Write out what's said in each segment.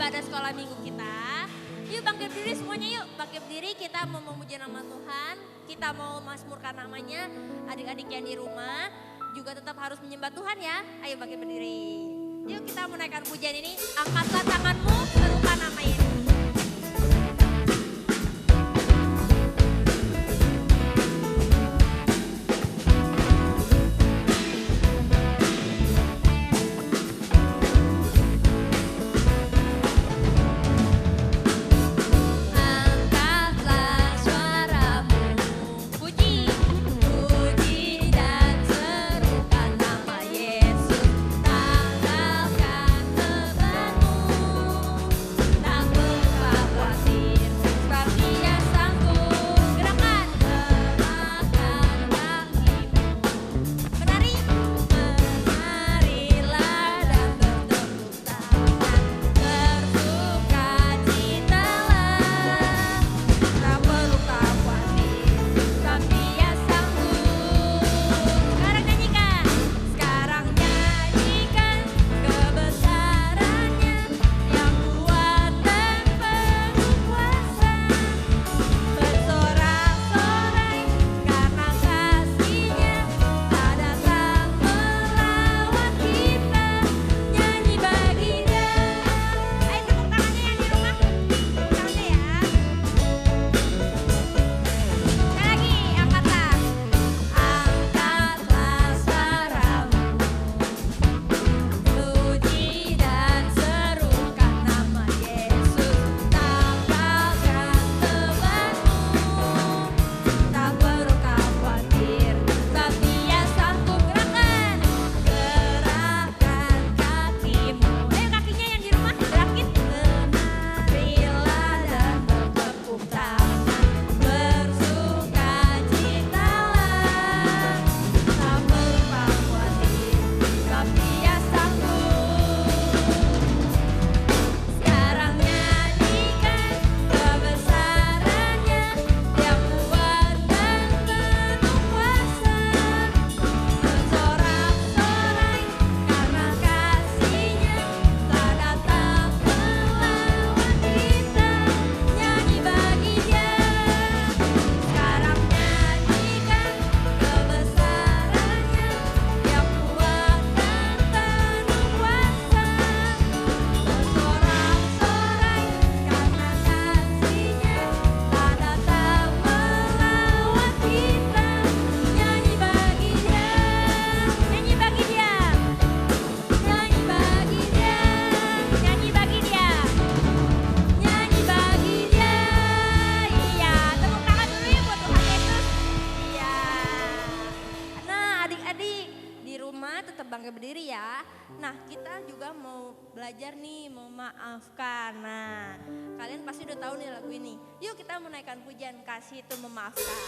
ibadah sekolah minggu kita. Yuk bangkit berdiri semuanya yuk. Bangkit berdiri kita mau memuji nama Tuhan. Kita mau mazmurkan namanya. Adik-adik yang di rumah juga tetap harus menyembah Tuhan ya. Ayo bangkit berdiri. Yuk kita menaikkan pujian ini. Angkatlah tanganmu serukan nama Yesus. Belajar nih memaafkan. Nah, kalian pasti udah tahu nih lagu ini. Yuk kita menaikkan pujian kasih itu memaafkan.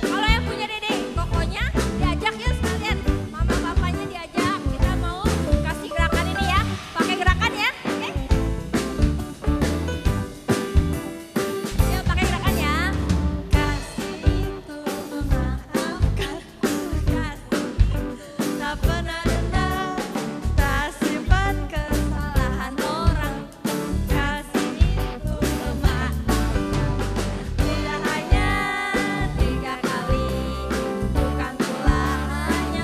Kalau yang punya dedek pokoknya diajak yuk sekalian. Mama papanya diajak. Kita mau kasih gerakan ini ya. Pakai gerakan ya. Oke? Yuk pakai gerakan ya. Kasih itu memaafkan. Kasih tak pernah tidak hanya 3 kali, bukan pula hanya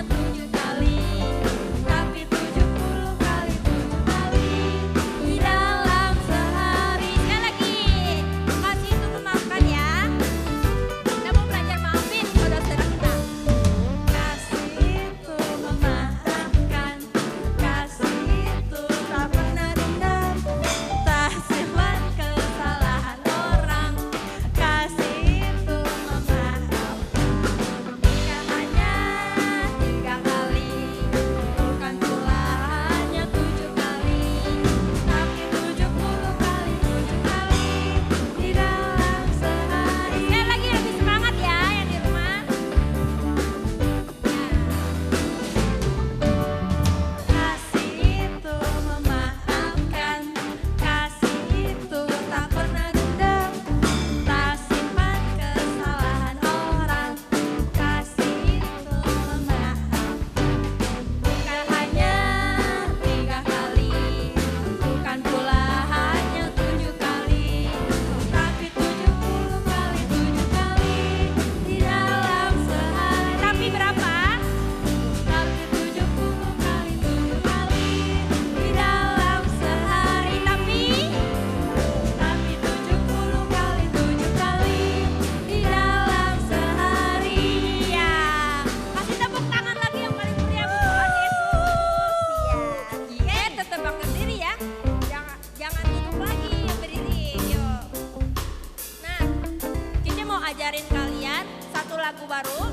ajarin kalian satu lagu baru.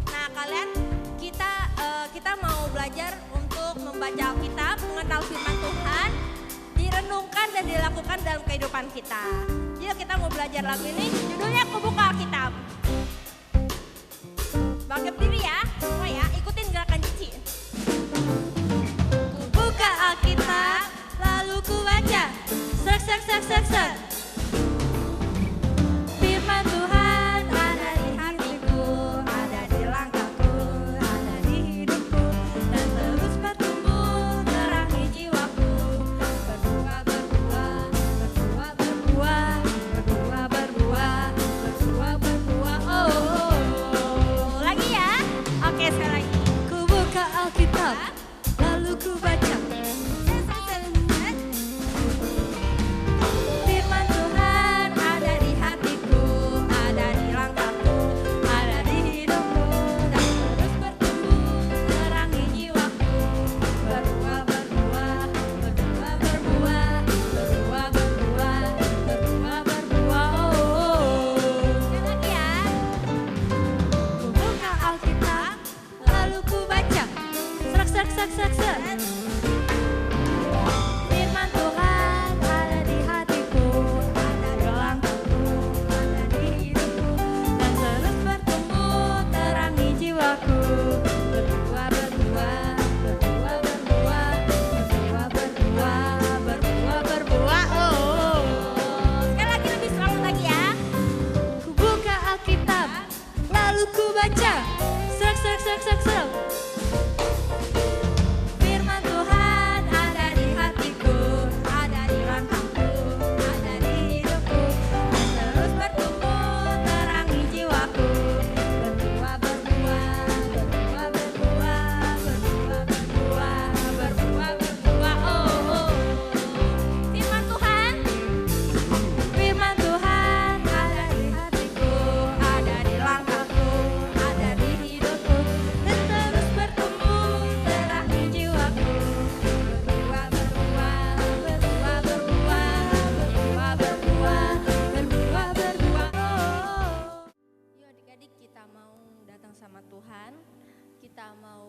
Nah kalian kita mau belajar untuk membaca Alkitab, mengenal firman Tuhan, direnungkan dan dilakukan dalam kehidupan kita. Jadi kita mau belajar lagu ini, judulnya Ku Buka Alkitab. Bangkit diri ya, semua ya, ikutin gerakan Cici. Ku buka Alkitab, lalu ku baca, sek. Firman Tuhan ada di hatiku, ada di langkahku, ada di hidupku, dan terus bertumbuh terangi jiwaku. Berbuah, oh. Lagi ya, oke sekali lagi. Ku buka Alkitab, lalu ku baca. Firman Tuhan ada di hatiku, ada di langkahku, ada di hidupku, dan terus bertumbuh terangi jiwaku. Berbuah, oh. Sekali lagi ya. Ku buka Alkitab, lalu ku baca. Serak. Firman Tuhan ada di hatiku, ada di langkahku, ada di hidupku, dan terus bertumbuh terangi jiwaku. Berbuah, oh. Sekali lagi, lebih semangat lagi ya. Ku buka Alkitab, lalu ku baca. Serak. Firman Tuhan ada di hatiku, ada di langkahku, ada di hidupku, dan terus bertumbuh terangi jiwaku. Berbuah, oh. Firman Tuhan ada di hatiku, ada di langkahku, ada di hidupku, dan terus bertumbuh terangi jiwaku. Berbuah, oh. Yuk adik-adik, kita mau datang sama Tuhan, kita mau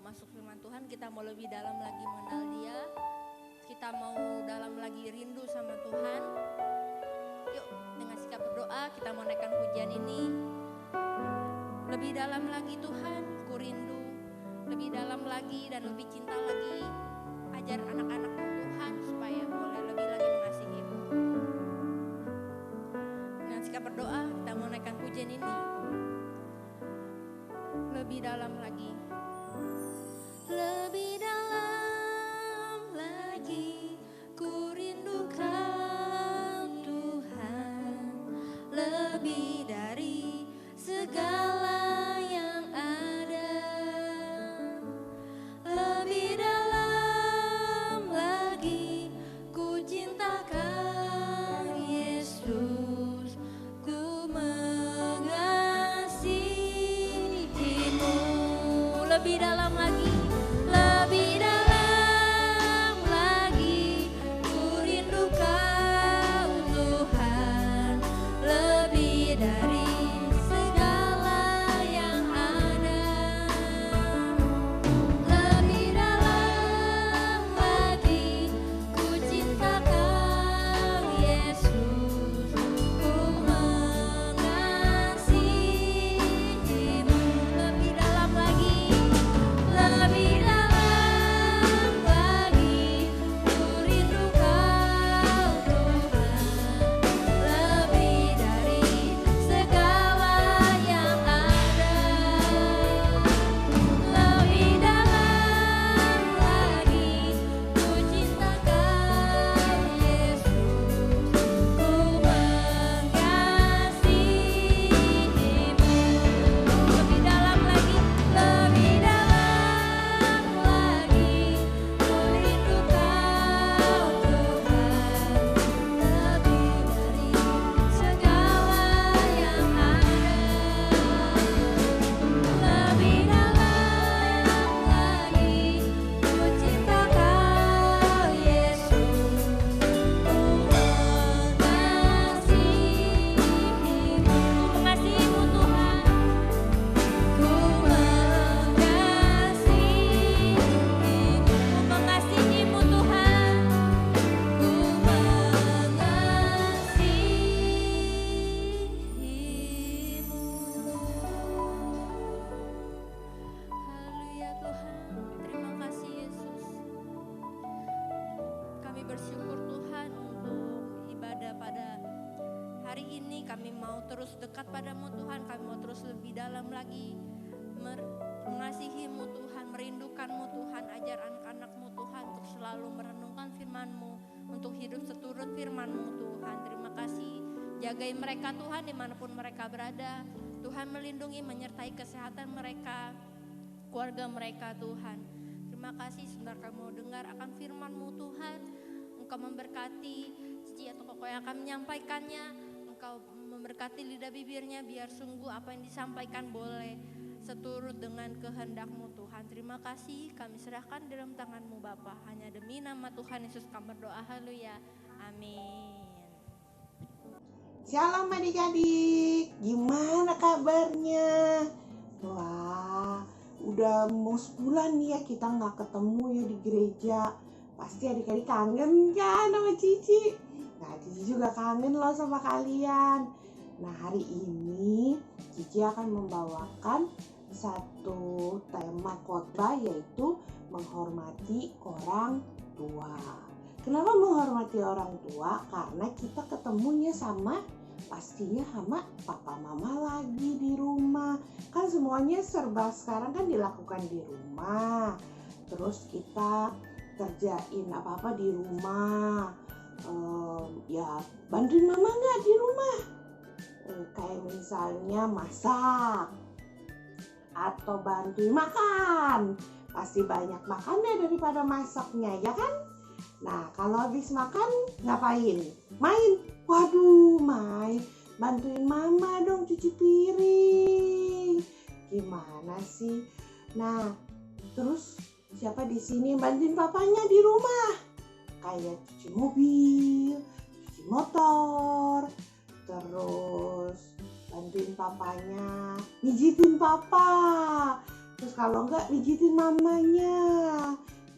masuk firman Tuhan, kita mau lebih dalam lagi mengenal Dia, kita mau dalam lagi rindu sama Tuhan. Yuk dengan sikap berdoa kita mau naikkan pujian ini. Lebih dalam lagi Tuhan, ku rindu lebih dalam lagi dan lebih cinta lagi. Ajar anak-anak Tuhan supaya boleh lebih lagi mengasihi-Mu. Dengan sikap berdoa kita mau naikkan pujian ini. Lebih dalam lagi. Lebih dalam lagi ku rindukan Tuhan, lebih dari segala yang ada. Lebih dalam lagi ku cintakan Yesus, ku mengasihi-Mu. Lebih dalam lagi, lebih dalam lagi ku rindukan Tuhan, lebih dari segala yang ada. Lebih dalam lagi ku cintakan Yesus, ku mengasihi-Mu. Lebih dalam lagi, lebih hari ini kami mau terus dekat padamu Tuhan, kami mau terus lebih dalam lagi mengasihi-Mu Tuhan, merindukan-Mu Tuhan. Ajar anak-anak-Mu Tuhan untuk selalu merenungkan firman-Mu, untuk hidup seturut firman-Mu Tuhan. Terima kasih, jagai mereka Tuhan dimanapun mereka berada. Tuhan melindungi, menyertai kesehatan mereka, keluarga mereka Tuhan. Terima kasih, sebentar kami mau dengar akan firman-Mu Tuhan. Engkau memberkati Cici atau Koko yang akan menyampaikannya. Engkau memberkati lidah bibirnya, biar sungguh apa yang disampaikan boleh seturut dengan kehendak-Mu Tuhan. Terima kasih, kami serahkan dalam tangan-Mu Bapa. Hanya demi nama Tuhan Yesus kami berdoa, haleluya, amin. Shalom adik-adik, gimana kabarnya? Wah, udah mau sebulan nih ya kita gak ketemu ya di gereja. Pasti adik-adik kangen kan sama Cici? Nah, Cici juga kangen loh sama kalian. Nah, hari ini Cici akan membawakan satu tema khotbah, yaitu menghormati orang tua. Kenapa menghormati orang tua? Karena kita ketemunya pastinya sama papa mama lagi di rumah. Kan semuanya serba sekarang kan dilakukan di rumah. Terus kita kerjain apa-apa di rumah. Ya bantuin mama nggak di rumah? Kayak misalnya masak atau bantuin makan. Pasti banyak makannya daripada masaknya, ya kan? Nah, kalau habis makan ngapain? Main. Waduh, main. Bantuin mama dong cuci piring. Gimana sih? Nah, terus siapa di sini bantuin papanya di rumah? Kayak cuci mobil, cuci motor, terus bantuin papanya mijitin papa. Terus kalau enggak mijitin mamanya.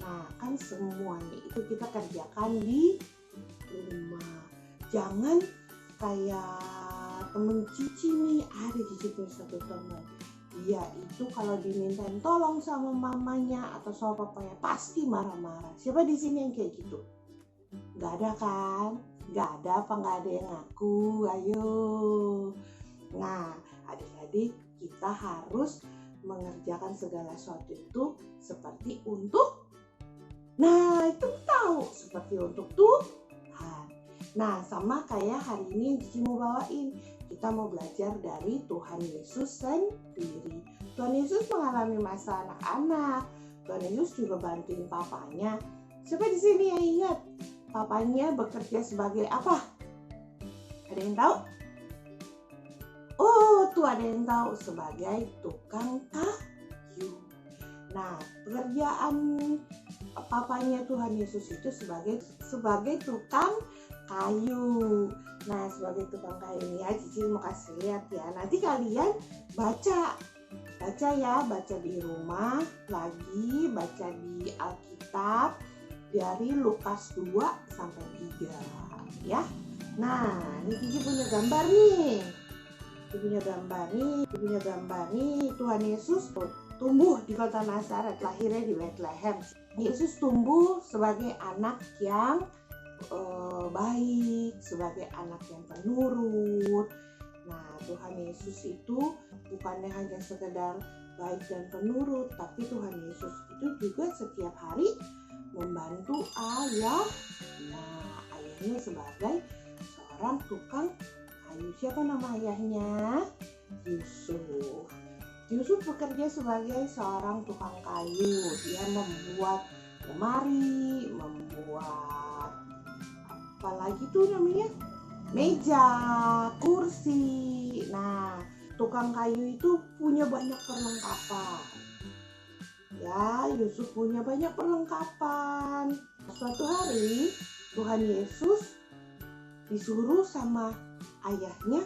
Nah, kan semuanya itu kita kerjakan di rumah. Jangan kayak temen Cici nih, ada Cici punya satu teman. Dia itu kalau dimintain tolong sama mamanya atau sama papanya pasti marah-marah. Siapa di sini yang kayak gitu? Gak ada kan? Gak ada apa gak ada yang ngaku? Ayo. Nah, adik-adik, kita harus mengerjakan segala sesuatu itu seperti untuk, nah itu tahu, seperti untuk Tuhan. Nah, sama kayak hari ini yang Cici mau bawain, kita mau belajar dari Tuhan Yesus sendiri. Tuhan Yesus mengalami masa anak-anak. Tuhan Yesus juga bantuin papanya. Siapa di sini yang ingat papanya bekerja sebagai apa? Ada yang tahu? Oh, tuh ada yang tahu, sebagai tukang kayu. Nah, pekerjaan papanya Tuhan Yesus itu sebagai tukang kayu. Nah, sebagai tukang kayu ini ya, Cici mau kasih lihat ya. Nanti kalian baca ya, baca di rumah lagi, baca di Alkitab dari Lukas 2 sampai 3 ya. Nah, ini Cici punya gambar nih. Punya gambar nih Tuhan Yesus tumbuh di kota Nazaret, lahirnya di Bethlehem. Yesus tumbuh sebagai anak yang baik, sebagai anak yang penurut. Nah, Tuhan Yesus itu bukannya hanya sekedar baik dan penurut, tapi Tuhan Yesus itu juga setiap hari membantu ayah. Nah, ayahnya sebagai seorang tukang kayu. Siapa nama ayahnya? Yusuf. Yusuf bekerja sebagai seorang tukang kayu. Dia membuat lemari, membuat apalagi tuh namanya, meja, kursi. Nah, tukang kayu itu punya banyak perlengkapan. Ya, Yusuf punya banyak perlengkapan. Suatu hari Tuhan Yesus disuruh sama ayahnya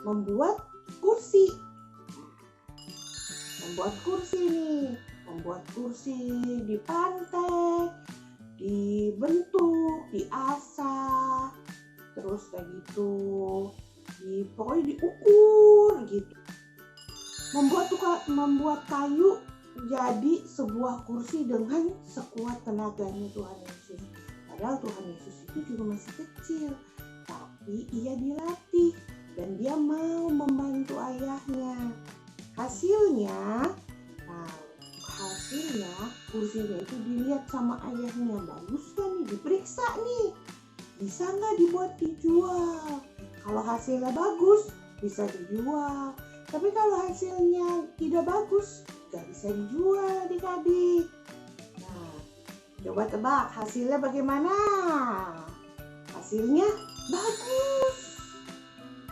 membuat kursi. Membuat kursi dipantek, dibentuk, diasah, terus kayak gitu, pokoknya diukur gitu. Membuat kayu jadi sebuah kursi dengan sekuat tenaganya Tuhan Yesus. Padahal Tuhan Yesus itu juga masih kecil, tapi ia dilatih dan dia mau membantu ayahnya. Hasilnya kursinya itu dilihat sama ayahnya, bagus kan nih, diperiksa nih, bisa nggak dibuat dijual. Kalau hasilnya bagus bisa dijual, tapi kalau hasilnya tidak bagus nggak bisa dijual adik-adik. Nah, coba tebak hasilnya bagaimana?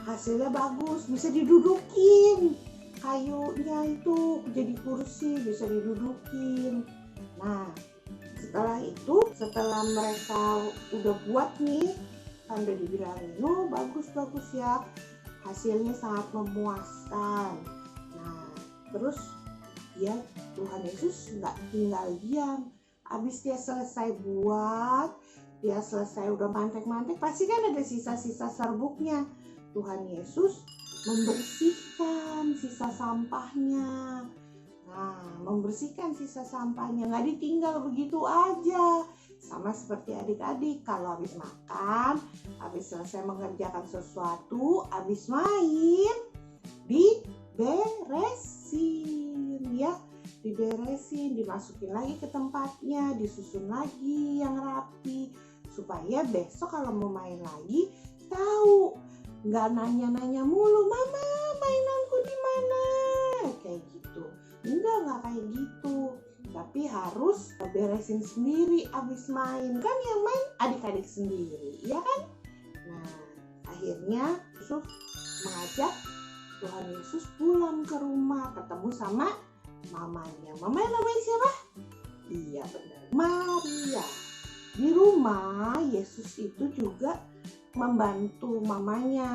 Hasilnya bagus, bisa didudukin. Kayunya itu jadi kursi, bisa didudukin. Nah, setelah mereka udah buat nih, kan udah dibilangin, oh bagus ya, hasilnya sangat memuaskan. Nah, terus Tuhan Yesus nggak tinggal diam. Abis dia selesai buat, dia selesai udah mantek-mantek, pasti kan ada sisa-sisa serbuknya. Tuhan Yesus membersihkan sisa sampahnya. Nah, membersihkan sisa sampahnya, nggak ditinggal begitu aja. Sama seperti adik-adik, kalau habis makan, habis selesai mengerjakan sesuatu, habis main, diberesin ya. Diberesin, dimasukin lagi ke tempatnya, disusun lagi yang rapi, supaya besok kalau mau main lagi tahu, nggak nanya-nanya mulu, mama mainanku di mana, kayak gitu. Nggak kayak gitu, tapi harus beresin sendiri abis main, kan yang main adik-adik sendiri, ya kan? Nah, akhirnya Yesus mengajak Tuhan Yesus pulang ke rumah, ketemu sama mamanya. Mamanya namanya siapa? Iya benar, Maria. Di rumah Yesus itu juga membantu mamanya,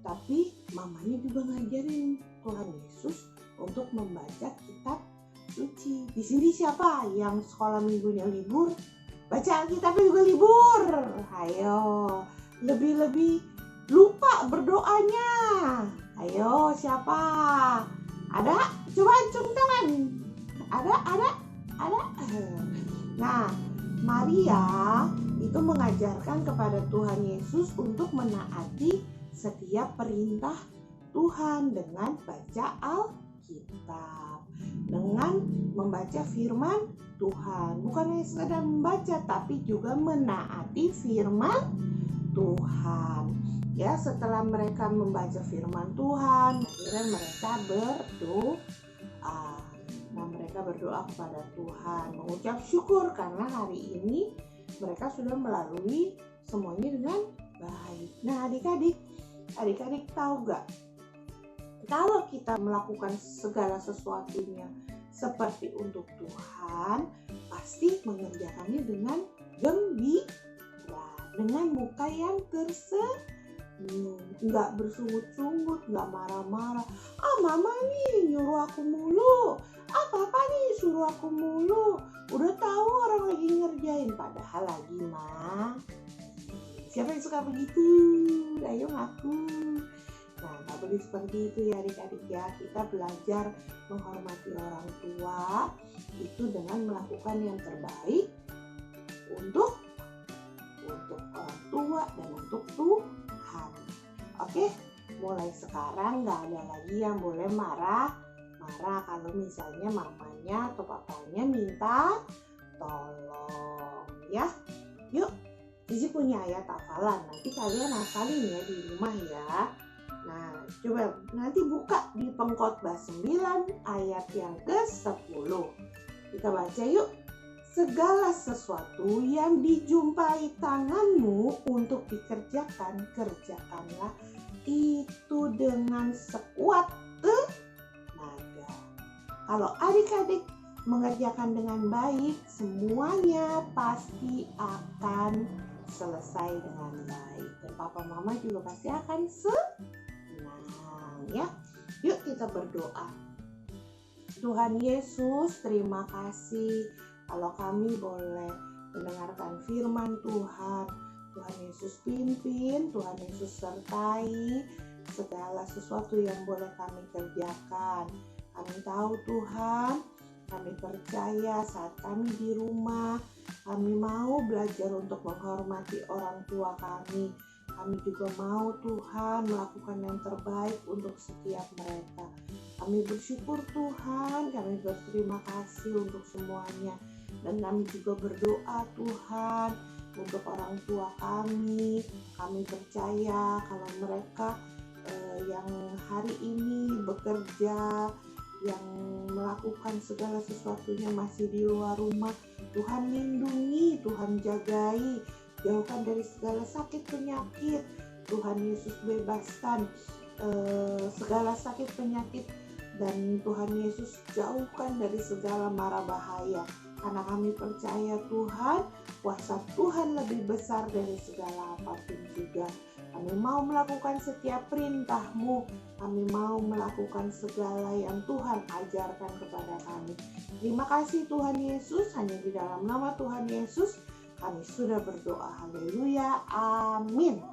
tapi mamanya juga ngajarin Tuhan Yesus untuk membaca kitab suci. Di sini siapa yang sekolah minggunya libur? Baca Alkitabnya juga libur. Ayo, lebih-lebih lupa berdoanya. Ayo, siapa? Ada? Coba acung tangan. Ada? Nah, Maria itu mengajarkan kepada Tuhan Yesus untuk menaati setiap perintah Tuhan dengan baca Alkitab, dengan membaca firman Tuhan. Bukan hanya sekedar membaca, tapi juga menaati firman Tuhan. Ya, setelah mereka membaca firman Tuhan, akhirnya mereka berdoa. Nah, mereka berdoa kepada Tuhan, mengucap syukur karena hari ini mereka sudah melalui semuanya dengan baik. Nah, adik-adik tahu gak? Kalau kita melakukan segala sesuatunya seperti untuk Tuhan, pasti mengerjakannya dengan gembira, dengan muka yang tersenyum, nggak bersungut-sungut, nggak marah-marah. Mama nih nyuruh aku mulu, papa nih suruh aku mulu, udah tahu orang lagi ngerjain, padahal lagi mah. Siapa yang suka begitu? Ayo ngaku. Nah, nggak boleh seperti itu ya adik-adik ya. Kita belajar menghormati orang tua itu dengan melakukan yang terbaik untuk orang tua dan untuk Tuhan. Oke, mulai sekarang nggak ada lagi yang boleh marah kalau misalnya mamanya atau papanya minta tolong ya. Yuk, Cici punya ayat hafalan, nanti kalian hafalin ya di rumah ya. Nah, coba nanti buka di Pengkhotbah 9 ayat yang ke-10. Kita baca yuk. Segala sesuatu yang dijumpai tanganmu untuk dikerjakan, kerjakanlah itu dengan sekuat tenaga. Kalau adik-adik mengerjakan dengan baik, semuanya pasti akan selesai dengan baik. Dan papa mama juga pasti akan senang ya. Yuk kita berdoa. Tuhan Yesus, terima kasih kalau kami boleh mendengarkan firman Tuhan. Tuhan Yesus pimpin, Tuhan Yesus sertai segala sesuatu yang boleh kami kerjakan. Kami tahu Tuhan, kami percaya saat kami di rumah, kami mau belajar untuk menghormati orang tua kami. Kami juga mau Tuhan melakukan yang terbaik untuk setiap mereka. Kami bersyukur Tuhan, kami berterima kasih untuk semuanya. Dan kami juga berdoa Tuhan untuk orang tua kami. Kami percaya kalau mereka yang hari ini bekerja, yang melakukan segala sesuatunya masih di luar rumah, Tuhan lindungi, Tuhan jagai, jauhkan dari segala sakit penyakit. Tuhan Yesus bebaskan segala sakit penyakit, dan Tuhan Yesus jauhkan dari segala mara bahaya. Karena kami percaya Tuhan, kuasa Tuhan lebih besar dari segala apapun juga. Kami mau melakukan setiap perintah-Mu. Kami mau melakukan segala yang Tuhan ajarkan kepada kami. Terima kasih Tuhan Yesus, hanya di dalam nama Tuhan Yesus kami sudah berdoa. Haleluya, amin.